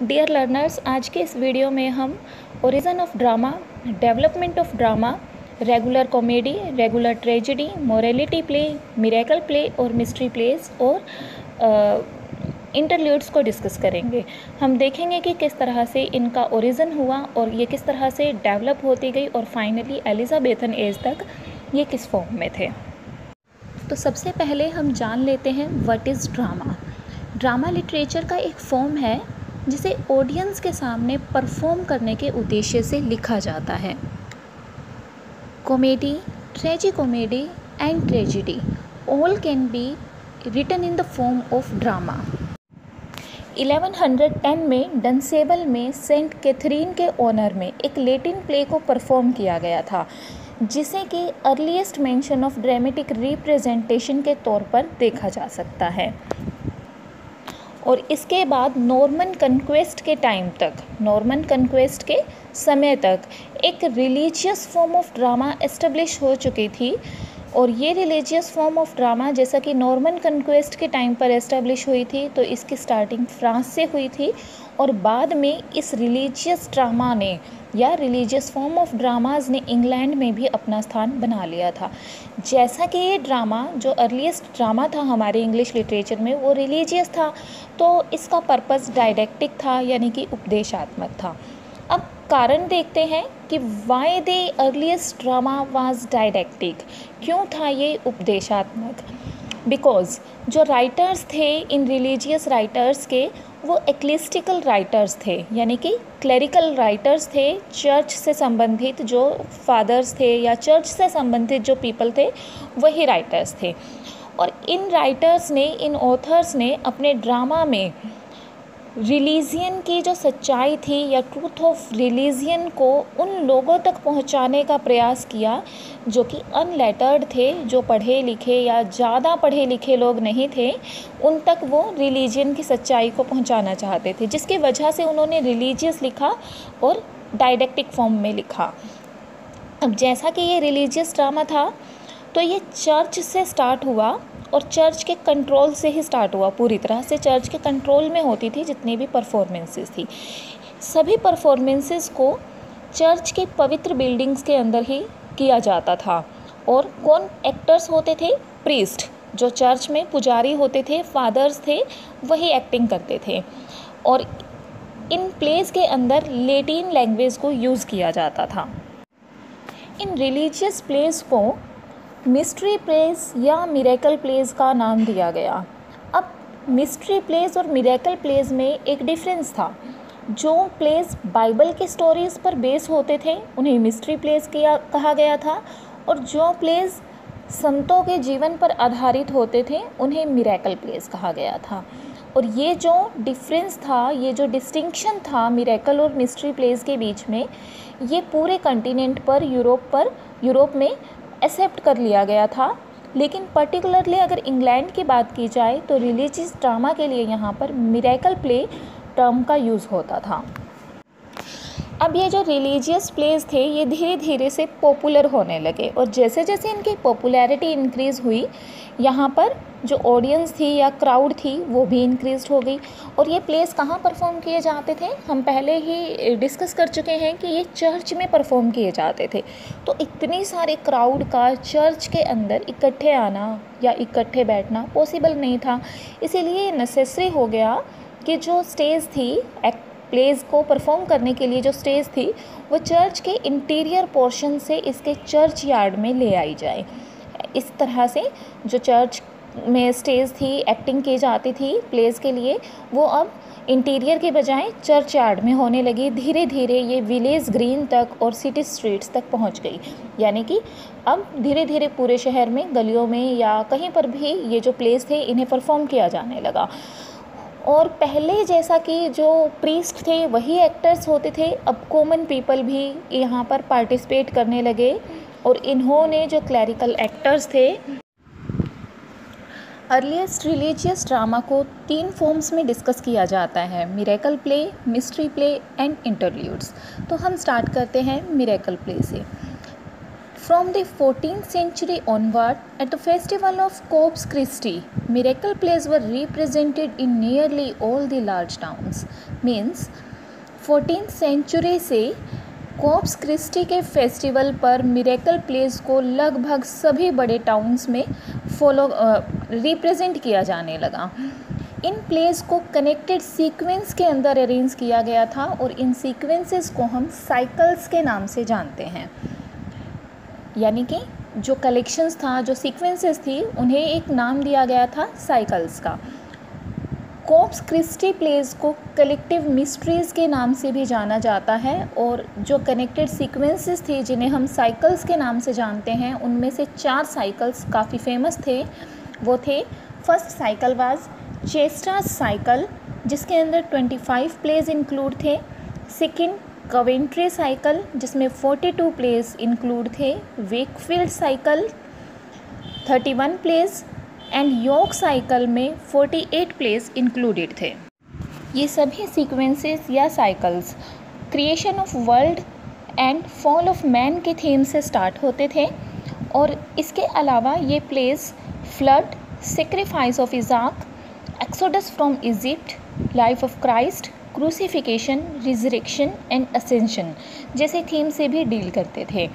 Dear learners, आज के इस वीडियो में हम origin of drama, development of drama, regular comedy, regular tragedy, morality play, miracle play और मिस्ट्री प्लेस और इंटरल्यूड्स को डिस्कस करेंगे। हम देखेंगे कि किस तरह से इनका ओरिजिन हुआ और ये किस तरह से डेवलप होती गई और फाइनली एलिजाबेथन एज तक ये किस फॉर्म में थे। तो सबसे पहले हम जान लेते हैं what is drama. Drama literature का एक फॉर्म है जिसे ऑडियंस के सामने परफॉर्म करने के उद्देश्य से लिखा जाता है। Comedy, tragicomedy and tragedy all can be written in the form of drama. 1110 में डंसेबल में सेंट कैथरीन के ऑनर में एक लैटिन प्ले को परफॉर्म किया गया था, जिसे कि earliest mention of dramatic representation के तौर पर देखा जा सकता है। और इसके बाद नॉर्मन कन्क्वेस्ट के टाइम तक, नॉर्मन कन्क्वेस्ट के समय तक एक religious form of drama establish हो चुकी थी। और ये रिलीजियस फॉर्म ऑफ ड्रामा जैसा कि नॉर्मन कन्क्वेस्ट के टाइम पर एस्टेब्लिश हुई थी, तो इसकी स्टार्टिंग फ्रांस से हुई थी और बाद में इस रिलीजियस ड्रामा ने या रिलीजियस फॉर्म ऑफ ड्रामाज ने इंग्लैंड में भी अपना स्थान बना लिया था। जैसा कि ये ड्रामा जो अर्लीस्ट ड्रामा था हमारे इंग्लिश लिटरेचर में वो रिलीजियस था, तो इसका पर्पस डायडेक्टिक था, यानी कि उपदेशात्मक था। अब कारण देखते हैं कि why the earliest drama was didactic, क्यों था ये उपदेशात्मक। बिकॉज जो राइटर्स थे इन रिलीजियस राइटर्स के वो एक्लेस्टिकल राइटर्स थे, यानी कि क्लेरिकल राइटर्स थे। चर्च से संबंधित जो फादर्स थे या चर्च से संबंधित जो पीपल थे वही राइटर्स थे। और इन राइटर्स ने, इन ऑथर्स ने अपने ड्रामा में रिलीजियन की जो सच्चाई थी या ट्रूथ ऑफ रिलीजियन को उन लोगों तक पहुंचाने का प्रयास किया जो कि अनलेटर्ड थे, जो पढ़े लिखे या ज़्यादा पढ़े लिखे लोग नहीं थे, उन तक वो रिलीजियन की सच्चाई को पहुंचाना चाहते थे, जिसकी वजह से उन्होंने रिलीजियस लिखा और डायडेक्टिक फॉर्म में लिखा। अब जैसा कि ये रिलीजियस ड्रामा था तो ये चर्च से स्टार्ट हुआ और चर्च के कंट्रोल से ही स्टार्ट हुआ, पूरी तरह से चर्च के कंट्रोल में होती थी जितनी भी परफॉर्मेंसेस थी। सभी परफॉर्मेंसेस को चर्च के पवित्र बिल्डिंग्स के अंदर ही किया जाता था। और कौन एक्टर्स होते थे? प्रीस्ट, जो चर्च में पुजारी होते थे, फादर्स थे, वही एक्टिंग करते थे। और इन प्लेस के अंदर लैटिन लैंग्वेज को यूज़ किया जाता था। इन रिलीजियस प्लेस को मिस्ट्री प्लेस या मिरेकल प्लेस का नाम दिया गया। अब मिस्ट्री प्लेस और मिरेकल प्लेस में एक डिफरेंस था। जो प्लेस बाइबल के स्टोरीज़ पर बेस होते थे उन्हें मिस्ट्री प्लेस कहा गया था, और जो प्लेस संतों के जीवन पर आधारित होते थे उन्हें मिरेकल प्लेस कहा गया था। और ये जो डिफरेंस था, ये जो डिस्टिंक्शन था मिरेकल और मिस्ट्री प्लेस के बीच में, ये पूरे कॉन्टिनेंट पर, यूरोप में एक्सेप्ट कर लिया गया था। लेकिन पर्टिकुलरली अगर इंग्लैंड की बात की जाए तो रिलीजियस ड्रामा के लिए यहाँ पर मिरेकल प्ले टर्म का यूज़ होता था। अब ये जो रिलीजियस प्लेस थे ये धीरे धीरे से पॉपुलर होने लगे, और जैसे जैसे इनकी पॉपुलैरिटी इंक्रीज़ हुई, यहाँ पर जो ऑडियंस थी या क्राउड थी वो भी इंक्रीज हो गई। और ये प्लेस कहाँ परफॉर्म किए जाते थे? हम पहले ही डिस्कस कर चुके हैं कि ये चर्च में परफॉर्म किए जाते थे। तो इतनी सारे क्राउड का चर्च के अंदर इकट्ठे आना या इकट्ठे बैठना पॉसिबल नहीं था, इसीलिए नेसेसरी हो गया कि जो स्टेज थी प्लेस को परफॉर्म करने के लिए, जो स्टेज थी वो चर्च के इंटीरियर पोर्शन से इसके चर्च यार्ड में ले आई जाए। इस तरह से जो चर्च में स्टेज थी, एक्टिंग की जाती थी प्लेस के लिए, वो अब इंटीरियर के बजाय चर्च यार्ड में होने लगी। धीरे धीरे ये विलेज ग्रीन तक और सिटी स्ट्रीट्स तक पहुंच गई, यानी कि अब धीरे धीरे पूरे शहर में, गलियों में या कहीं पर भी ये जो प्लेस थे इन्हें परफॉर्म किया जाने लगा। और पहले जैसा कि जो प्रीस्ट थे वही एक्टर्स होते थे, अब कॉमन पीपल भी यहाँ पर पार्टिसिपेट करने लगे। और इन्होंने जो क्लैरिकल एक्टर्स थे, अर्लीस्ट रिलीजियस ड्रामा को 3 फॉर्म्स में डिस्कस किया जाता है: miracle play, mystery play and interludes. तो हम स्टार्ट करते हैं मिरेकल प्ले से। From the 14th century onward, at the festival of Corpus Christi, miracle plays were represented in nearly all the large towns. Means 14th century से corpus Christie के festival पर miracle place को लगभग सभी बड़े towns में represent किया जाने लगा। इन प्लेस को कनेक्टेड सीक्वेंस के अंदर अरेंज किया गया था और इन सीक्वेंसेस को हम साइकिल्स के नाम से जानते हैं। यानी कि जो कलेक्शंस था, जो सीक्वेंसेस थी, उन्हें एक नाम दिया गया था साइकिल्स का। कॉर्पस क्रिस्टी प्लेस को कलेक्टिव मिस्ट्रीज़ के नाम से भी जाना जाता है और जो कनेक्टेड सीक्वेंसेस थी जिन्हें हम साइकिल्स के नाम से जानते हैं, उनमें से 4 साइकिल्स काफ़ी फेमस थे। वो थे, first cycle was Chester's cycle, जिसके अंदर 25 प्लेस इंक्लूड थे। सेकंड कवेंट्री साइकिल, जिसमें 42 प्लेस इंक्लूड थे। Wakefield cycle 31 plays and York cycle में 48 प्लेस इंक्लूडेड थे। ये सभी सीक्वेंसेस या cycles creation of world and fall of man के थीम से स्टार्ट होते थे और इसके अलावा ये plays flood, sacrifice of Isaac, exodus from Egypt, life of Christ, crucifixion, resurrection and ascension जैसे थीम से भी डील करते थे।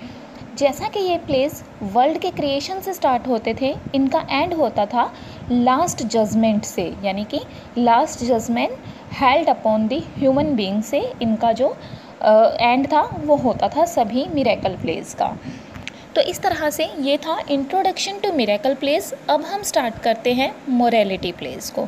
जैसा कि ये प्लेस वर्ल्ड के क्रिएशन से स्टार्ट होते थे, इनका एंड होता था लास्ट जजमेंट से, यानी कि last judgment held upon the human being से इनका जो एंड था वो होता था सभी मिरेकल प्लेस का। तो इस तरह से ये था इंट्रोडक्शन टू मिरेकल प्लेस। अब हम स्टार्ट करते हैं मोरालिटी प्लेस को।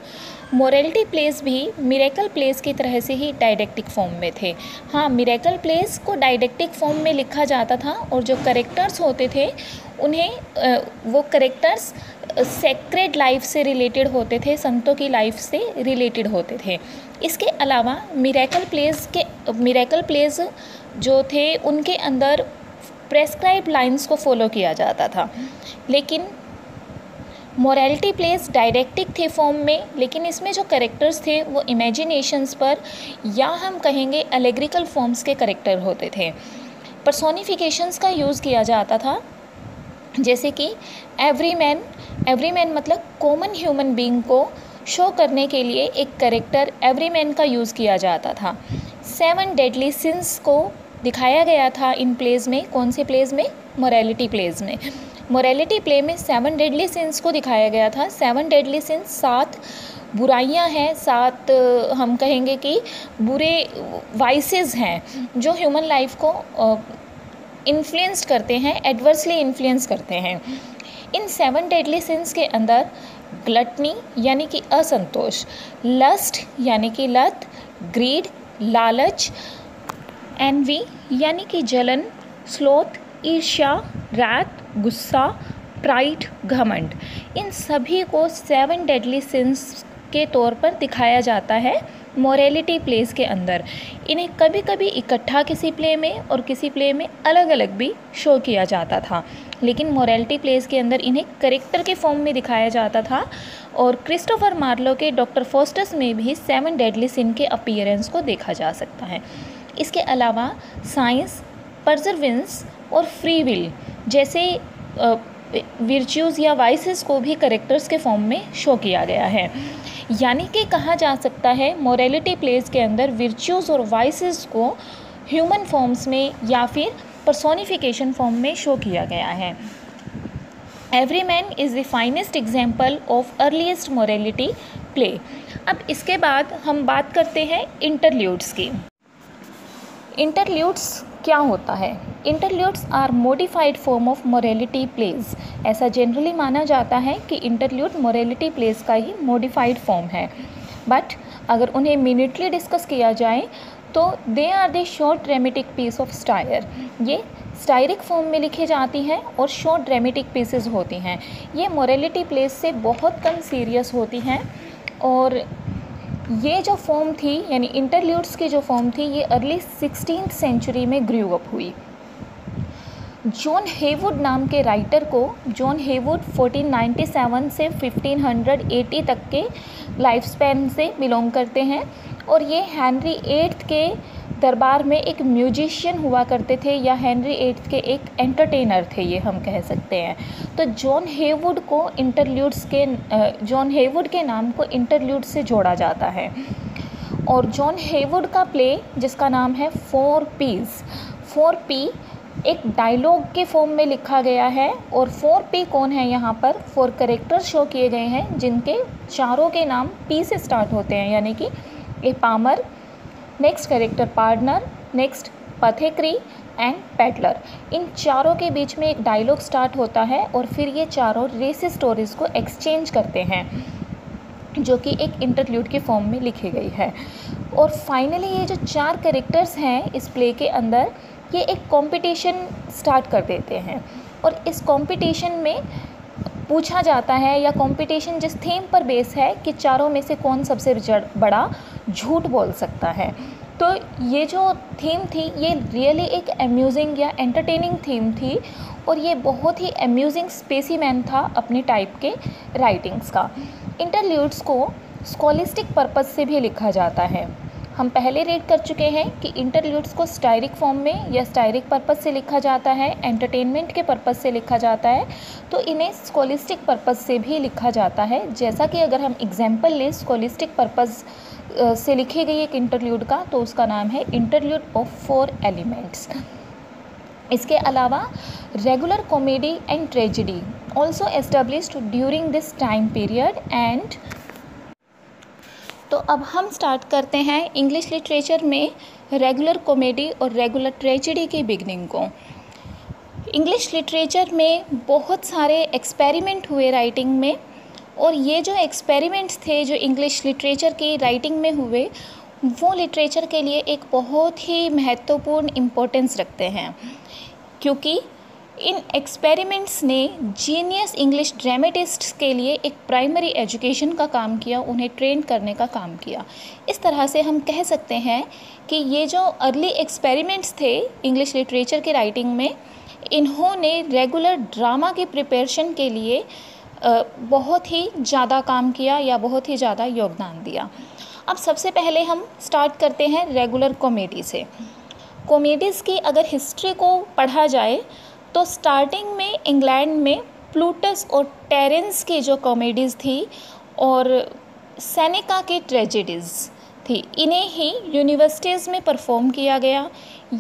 मोरालिटी प्लेस भी मिरेकल प्लेस की तरह से ही डायडेक्टिक फॉर्म में थे। हाँ, मिरेकल प्लेस को डायडेक्टिक फॉर्म में लिखा जाता था और जो करेक्टर्स होते थे उन्हें वो करेक्टर्स सेक्रेड लाइफ से रिलेटेड होते थे, संतों की लाइफ से रिलेटेड होते थे। इसके अलावा मिरेकल प्लेस जो थे उनके अंदर प्रेस्क्राइब लाइंस को फॉलो किया जाता था। लेकिन मोरालिटी प्लेस डायडेक्टिक थे फॉर्म में, लेकिन इसमें जो करेक्टर्स थे वो इमेजिनेशंस पर या हम कहेंगे एलेग्रिकल फॉर्म्स के करेक्टर होते थे। पर्सोनिफिकेशंस का यूज़ किया जाता था, जैसे कि एवरीमैन मतलब कॉमन ह्यूमन बीइंग को शो करने के लिए एक करेक्टर एवरीमैन का यूज़ किया जाता था। 7 डेडली सिंस को दिखाया गया था इन प्लेस में। कौन से प्लेस में? मोरालिटी प्लेस में। मोरालिटी प्ले में 7 डेडली सिंस को दिखाया गया था। 7 डेडली सिंस 7 बुराइयां हैं, 7 हम कहेंगे कि बुरे वाइसेस हैं जो ह्यूमन लाइफ को इन्फ्लुएंस करते हैं, एडवर्सली इन्फ्लुएंस करते हैं। इन 7 डेडली सिंस के अंदर ग्लटनी यानी कि असंतोष, लस्ट यानी कि लत, ग्रीड लालच, एनवी यानी कि जलन, स्लोथ ईर्ष्या, रैथ गुस्सा, प्राइड घमंड, इन सभी को 7 डेडली सिंस के तौर पर दिखाया जाता है मोरालिटी प्लेस के अंदर। इन्हें कभी कभी इकट्ठा किसी प्ले में और किसी प्ले में अलग अलग भी शो किया जाता था, लेकिन मोरालिटी प्लेस के अंदर इन्हें करेक्टर के फॉर्म में दिखाया जाता था। और क्रिस्टोफर मार्लो के डॉक्टर फॉस्टस में भी 7 डेडली सिन के अपीयरेंस को देखा जा सकता है। इसके अलावा साइंस, परजर्वेंस और फ्री विल जैसे विर्च्यूज़ या वाइसेस को भी करेक्टर्स के फॉर्म में शो किया गया है। यानी कि कहा जा सकता है मोरालिटी प्लेस के अंदर विर्च्यूज़ और वाइसेस को ह्यूमन फॉर्म्स में या फिर पर्सोनिफिकेशन फॉर्म में शो किया गया है। Everyman is the finest example of earliest morality play. अब इसके बाद हम बात करते हैं इंटरल्यूड्स की। इंटरल्यूड्स क्या होता है? Interludes are modified form of morality plays. ऐसा जनरली माना जाता है कि इंटरल्यूड मोरालिटी प्लेस का ही मॉडिफाइड फॉर्म है, बट अगर उन्हें मिनटली डिस्कस किया जाए तो they are the short dramatic piece of satire. ये स्टायरिक फॉर्म में लिखी जाती हैं और शॉर्ट ड्रामेटिक पीसेस होती हैं। ये मोरालिटी प्लेस से बहुत कम सीरियस होती हैं और ये जो फॉर्म थी यानी इंटरल्यूड्स की जो फॉर्म थी ये अर्ली 16th सेंचुरी में ग्रू अप हुई। जॉन हेवुड नाम के राइटर को, जॉन हेवुड 1497 से 1580 तक के लाइफ स्पैन से बिलोंग करते हैं और ये हेनरी 8 के दरबार में एक म्यूजिशियन हुआ करते थे, या हेनरी VIII के एक एंटरटेनर थे, ये हम कह सकते हैं। तो जॉन हेवुड के नाम को इंटरल्यूड से जोड़ा जाता है। और जॉन हेवुड का प्ले जिसका नाम है 4P एक डायलॉग के फॉर्म में लिखा गया है। और 4P कौन है, यहाँ पर 4 कैरेक्टर शो किए गए हैं जिनके चारों के नाम P से स्टार्ट होते हैं, यानी कि a palmer, next character pardoner, next pothecary and pedlar. इन चारों के बीच में एक डायलॉग स्टार्ट होता है और फिर ये चारों रेसी स्टोरीज़ को एक्सचेंज करते हैं, जो कि एक इंटरल्यूड के फॉर्म में लिखी गई है। और फाइनली ये जो 4 कैरेक्टर्स हैं इस प्ले के अंदर, ये एक कंपटीशन स्टार्ट कर देते हैं। और इस कंपटीशन में पूछा जाता है, या कंपटीशन जिस थीम पर बेस है कि चारों में से कौन सबसे बड़ा झूठ बोल सकता है। तो ये जो थीम थी ये रियली एक अम्यूजिंग या एंटरटेनिंग थीम थी, और ये बहुत ही अम्यूजिंग स्पेसिमेन था अपने टाइप के राइटिंग्स का। इंटरल्यूड्स को स्कॉलिस्टिक पर्पस से भी लिखा जाता है। हम पहले रीड कर चुके हैं कि इंटरल्यूड्स को स्टायरिक फॉर्म में या स्टायरिक पर्पस से लिखा जाता है, एंटरटेनमेंट के पर्पस से लिखा जाता है, तो इन्हें स्कॉलिस्टिक पर्पस से भी लिखा जाता है। जैसा कि अगर हम एग्जाम्पल लें स्कॉलिस्टिक पर्पस से लिखी गई एक इंटरल्यूड का, तो उसका नाम है इंटरल्यूड ऑफ 4 एलिमेंट्स। इसके अलावा regular comedy and tragedy also established during this time period and. तो अब हम स्टार्ट करते हैं इंग्लिश लिटरेचर में रेगुलर कॉमेडी और रेगुलर ट्रेजेडी की बिगनिंग को। इंग्लिश लिटरेचर में बहुत सारे एक्सपेरिमेंट हुए राइटिंग में, और ये जो एक्सपेरिमेंट्स थे जो इंग्लिश लिटरेचर की राइटिंग में हुए, वो लिटरेचर के लिए एक बहुत ही महत्वपूर्ण इम्पोर्टेंस रखते हैं, क्योंकि इन एक्सपेरिमेंट्स ने जीनियस इंग्लिश ड्रामेटिस्ट्स के लिए एक प्राइमरी एजुकेशन का काम किया, उन्हें ट्रेन करने का काम किया। इस तरह से हम कह सकते हैं कि ये जो अर्ली एक्सपेरिमेंट्स थे इंग्लिश लिटरेचर के राइटिंग में, इन्होंने रेगुलर ड्रामा की प्रिपरेशन के लिए बहुत ही ज़्यादा काम किया या बहुत ही ज़्यादा योगदान दिया। अब सबसे पहले हम स्टार्ट करते हैं रेगुलर कॉमेडी से। कॉमेडीज़ की अगर हिस्ट्री को पढ़ा जाए तो स्टार्टिंग में इंग्लैंड में प्लूटस और टेरेंस की जो कॉमेडीज़ थी और सेनेका की ट्रेजेडीज़ थी, इन्हें ही यूनिवर्सिटीज़ में परफॉर्म किया गया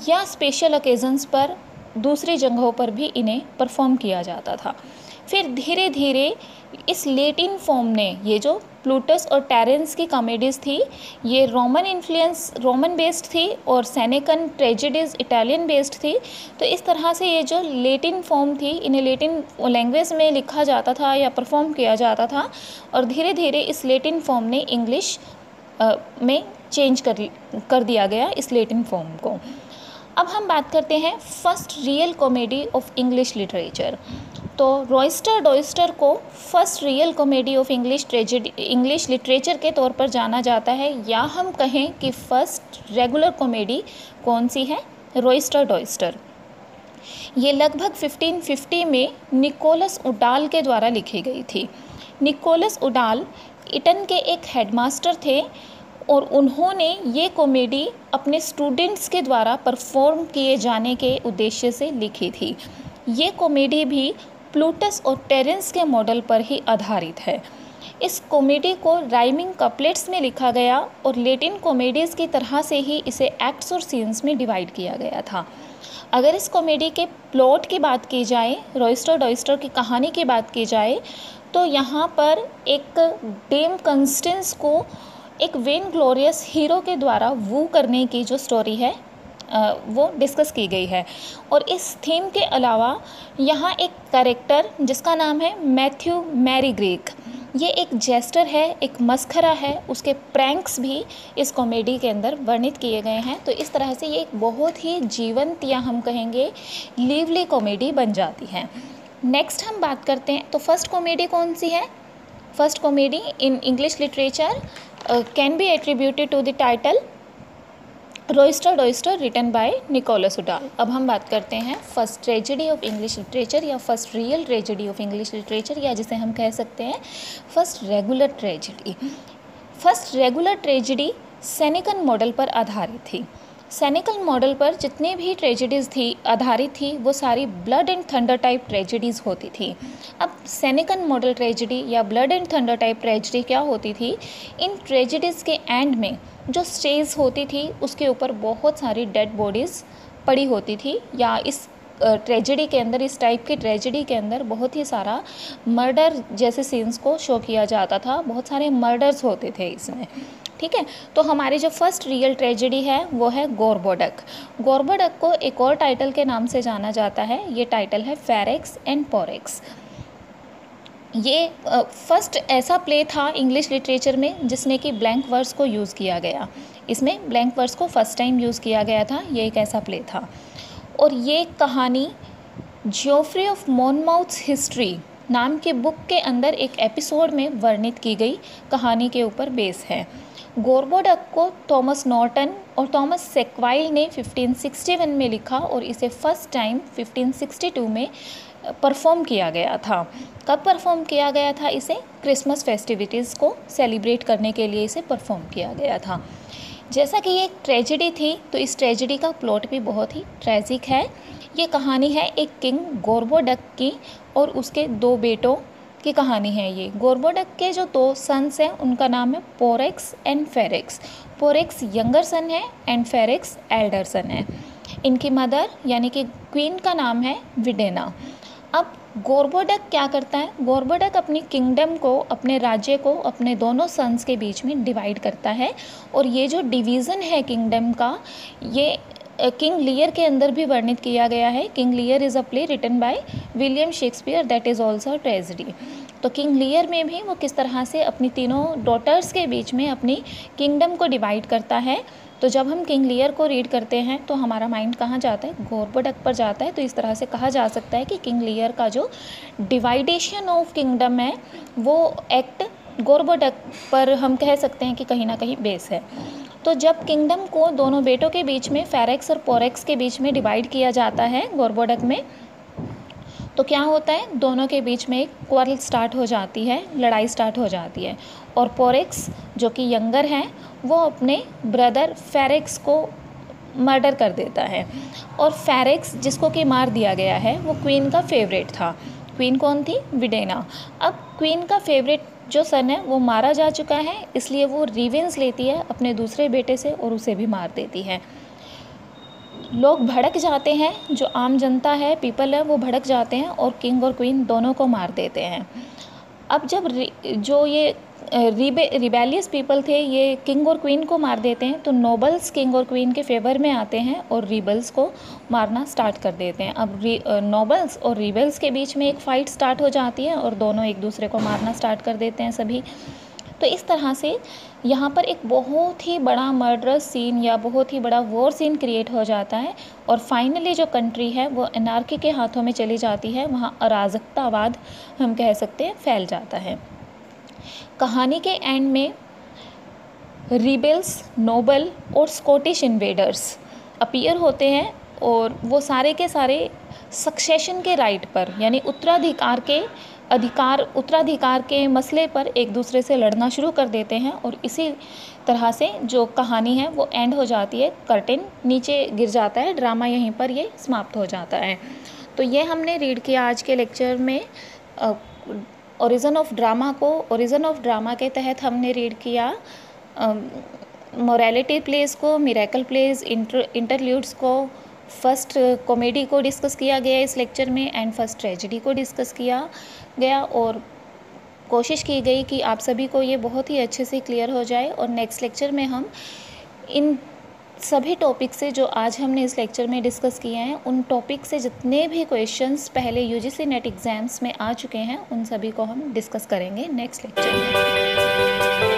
या स्पेशल ओकेजन्स पर दूसरी जगहों पर भी इन्हें परफॉर्म किया जाता था। फिर धीरे धीरे इस लेटिन फॉर्म ने, ये जो प्लूटस और टेरेंस की कॉमेडीज़ थी ये रोमन बेस्ड थी और सेनेकन ट्रेजेडीज़ इटालियन बेस्ड थी। तो इस तरह से ये जो लेटिन फॉर्म थी इन्हें लेटिन लैंग्वेज में लिखा जाता था या परफॉर्म किया जाता था, और धीरे धीरे इस लेटिन फॉर्म ने इंग्लिश में चेंज कर दिया गया इस लेटिन फॉर्म को। अब हम बात करते हैं first real comedy of English literature. तो रॉयस्टर डॉयस्टर को first real comedy of English literature के तौर पर जाना जाता है, या हम कहें कि फर्स्ट रेगुलर कॉमेडी कौन सी है, रॉयस्टर डॉयस्टर। ये लगभग 1550 में निकोलस उडाल के द्वारा लिखी गई थी। निकोलस उडाल इटन के एक हेडमास्टर थे और उन्होंने ये कॉमेडी अपने स्टूडेंट्स के द्वारा परफॉर्म किए जाने के उद्देश्य से लिखी थी। ये कॉमेडी भी प्लूटस और टेरेंस के मॉडल पर ही आधारित है। इस कॉमेडी को राइमिंग कपलेट्स में लिखा गया और लेटिन कॉमेडीज़ की तरह से ही इसे एक्ट्स और सीन्स में डिवाइड किया गया था। अगर इस कॉमेडी के प्लॉट की बात की जाए, रॉयस्टर डॉयस्टर की कहानी की बात की जाए, तो यहाँ पर एक डेम कंस्टेंस को एक वेन ग्लोरियस हीरो के द्वारा वू करने की जो स्टोरी है वो डिस्कस की गई है। और इस थीम के अलावा यहाँ एक कैरेक्टर जिसका नाम है मैथ्यू मैरीग्रेक, ये एक जेस्टर है, एक मस्खरा है, उसके प्रैंक्स भी इस कॉमेडी के अंदर वर्णित किए गए हैं। तो इस तरह से ये एक बहुत ही जीवंत या हम कहेंगे लिवली कॉमेडी बन जाती है। नेक्स्ट हम बात करते हैं, तो फर्स्ट कॉमेडी कौन सी है? First comedy in English literature can be attributed to the title Roister Doister written by Nicholas Udall. अब हम बात करते हैं first tragedy of English literature या first real tragedy of English literature, या जिसे हम कह सकते हैं first regular tragedy. First regular tragedy Senecan model पर आधारित थी। सेनेकल मॉडल पर जितनी भी ट्रेजेडीज़ थी आधारित थी वो सारी blood and thunder type tragedies होती थी। अब सेनेकल मॉडल ट्रेजेडी या blood and thunder type tragedy क्या होती थी, इन ट्रेजेडीज़ के एंड में जो स्टेज होती थी उसके ऊपर बहुत सारी डेड बॉडीज़ पड़ी होती थी, या इस ट्रेजेडी के अंदर, इस टाइप की ट्रेजेडी के अंदर बहुत ही सारा मर्डर जैसे सीन्स को शो किया जाता था, बहुत सारे मर्डर्स होते थे इसमें। ठीक है, तो हमारी जो फर्स्ट रियल ट्रेजेडी है वो है गोरबोडक। गोरबोडक को एक और टाइटल के नाम से जाना जाता है, ये टाइटल है फेरेक्स एंड पोरेक्स। ये फर्स्ट ऐसा प्ले था इंग्लिश लिटरेचर में जिसने कि ब्लैंक वर्स को यूज़ किया गया। इसमें ब्लैंक वर्स को फर्स्ट टाइम यूज़ किया गया था, ये एक ऐसा प्ले था। और ये कहानी ज्योफ्री ऑफ मॉनमाउथ्स हिस्ट्री नाम के बुक के अंदर एक एपिसोड में वर्णित की गई कहानी के ऊपर बेस है। गोरबोडक को थॉमस नॉर्टन और थॉमस सेक्वाइल ने 1561 में लिखा और इसे फर्स्ट टाइम 1562 में परफॉर्म किया गया था। कब परफॉर्म किया गया था इसे? क्रिसमस फेस्टिविटीज़ को सेलिब्रेट करने के लिए इसे परफॉर्म किया गया था। जैसा कि ये एक ट्रेजेडी थी तो इस ट्रेजेडी का प्लॉट भी बहुत ही ट्रेजिक है। ये कहानी है एक किंग गोरबोडक की और उसके दो बेटों की कहानी है। ये गोरबोडक के जो दो सन्स हैं उनका नाम है पोरेक्स एंड फेरेक्स। पोरेक्स यंगर सन है एंड फेरेक्स एल्डर सन है। इनकी मदर यानी कि क्वीन का नाम है विडेना। अब गोरबोडक क्या करता है? गोरबोडक अपनी किंगडम को, अपने राज्य को अपने दोनों सन्स के बीच में डिवाइड करता है। और ये जो डिवीज़न है किंगडम का, ये किंग लियर के अंदर भी वर्णित किया गया है। King Lear is a play written by William Shakespeare that is also a tragedy. तो किंग लियर में भी वो किस तरह से अपनी तीनों डॉटर्स के बीच में अपनी किंगडम को डिवाइड करता है। तो जब हम किंग लियर को रीड करते हैं तो हमारा माइंड कहाँ जाता है? गोरबोडक पर जाता है। तो इस तरह से कहा जा सकता है कि किंग लियर का जो डिवाइडेशन ऑफ किंगडम है वो एक्ट गोरबोडक पर हम कह सकते हैं कि कहीं ना कहीं बेस है। तो जब किंगडम को दोनों बेटों के बीच में, फेरेक्स और पोरेक्स के बीच में डिवाइड किया जाता है गोरबोडक में, तो क्या होता है? दोनों के बीच में एक क्वारल स्टार्ट हो जाती है, लड़ाई स्टार्ट हो जाती है। और पोरेक्स जो कि यंगर हैं वो अपने ब्रदर फेरेक्स को मर्डर कर देता है। और फेरेक्स जिसको कि मार दिया गया है वो क्वीन का फेवरेट था। क्वीन कौन थी? विडेना। अब क्वीन का फेवरेट जो सन है वो मारा जा चुका है, इसलिए वो रिवेंज लेती है अपने दूसरे बेटे से और उसे भी मार देती है। लोग भड़क जाते हैं, जो आम जनता है, पीपल है, वो भड़क जाते हैं और किंग और क्वीन दोनों को मार देते हैं। अब जब जो ये रिबेलियस पीपल थे ये किंग और क्वीन को मार देते हैं तो नोबल्स किंग और क्वीन के फेवर में आते हैं और रिबल्स को मारना स्टार्ट कर देते हैं। अब नोबल्स और रिबल्स के बीच में एक फ़ाइट स्टार्ट हो जाती है और दोनों एक दूसरे को मारना स्टार्ट कर देते हैं सभी। तो इस तरह से यहाँ पर एक बहुत ही बड़ा मर्डरस सीन या बहुत ही बड़ा वॉर सीन क्रिएट हो जाता है और फाइनली जो कंट्री है वो एनार्की के हाथों में चली जाती है। वहाँ अराजकतावाद हम कह सकते हैं फैल जाता है। कहानी के एंड में रिबेल्स, नोबल और स्कॉटिश इन्वेडर्स अपीयर होते हैं और वो सारे के सारे सक्सेशन के राइट पर यानी उत्तराधिकार के मसले पर एक दूसरे से लड़ना शुरू कर देते हैं और इसी तरह से जो कहानी है वो एंड हो जाती है। कर्टेन नीचे गिर जाता है, ड्रामा यहीं पर ये समाप्त हो जाता है। तो ये हमने रीड किया आज के लेक्चर में। ओरिजिन ऑफ ड्रामा को, ओरिजिन ऑफ ड्रामा के तहत हमने रीड किया मोरालिटी प्लेस को, मिरेकल प्लेस, इंटरल्यूड्स को, फर्स्ट कॉमेडी को डिस्कस किया गया इस लेक्चर में एंड फर्स्ट ट्रेजेडी को डिस्कस किया गया और कोशिश की गई कि आप सभी को ये बहुत ही अच्छे से क्लियर हो जाए। और नेक्स्ट लेक्चर में हम इन सभी टॉपिक से जो आज हमने इस लेक्चर में डिस्कस किए हैं उन टॉपिक से जितने भी क्वेश्चंस पहले यूजीसी नेट एग्ज़ाम्स में आ चुके हैं उन सभी को हम डिस्कस करेंगे नेक्स्ट लेक्चर में।